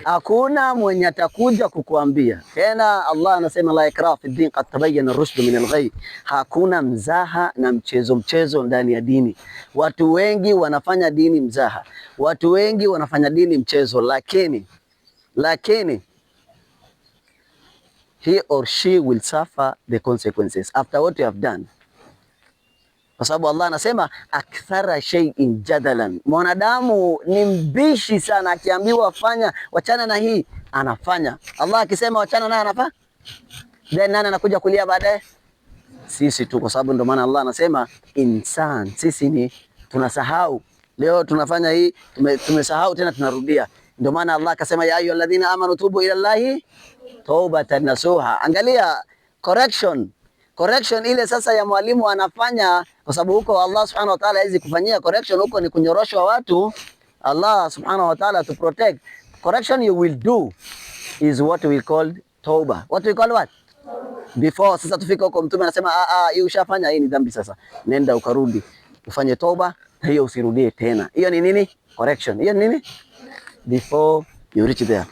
Hakuna mwenye atakuja kukuambia tena. Allah anasema la ikraha fi din qad tabayyana ar-rushd min al-ghayy. Hakuna mzaha na mchezo ndani ya dini. Watu wengi wanafanya dini mzaha, watu wengi wanafanya dini mchezo, lakini he or she will suffer the consequences after what you have done. Kwa sababu Allah anasema akthara shay'in jadalan. Mwanadamu ni mbishi sana, akiambiwa fanya wachana na hii anafanya. Allah akisema wachana naye anafanya. Then nani anakuja kulia baadaye? Sisi tu, kwa sababu ndio maana Allah anasema insan, sisi ni tunasahau. Leo tunafanya hii, tumesahau tena tunarudia. Ndio maana Allah akasema ya ayyuhalladhina amanu tubu ila Allahi taubatan nasuha. Angalia correction ile sasa ya mwalimu anafanya, kwa sababu huko Allah subhanahu wa ta'ala hizi kufanyia correction, huko ni kunyoroshwa watu. Allah subhanahu wa ta'ala to protect. Correction you will do is what we call tauba. What we call what? Before sasa tufika huko, mtume anasema hii ushafanya, hii ni dhambi, sasa nenda ukarudi ufanye toba, hiyo usirudie tena. Hiyo ni nini? Correction. Hiyo ni nini? Before you reach there.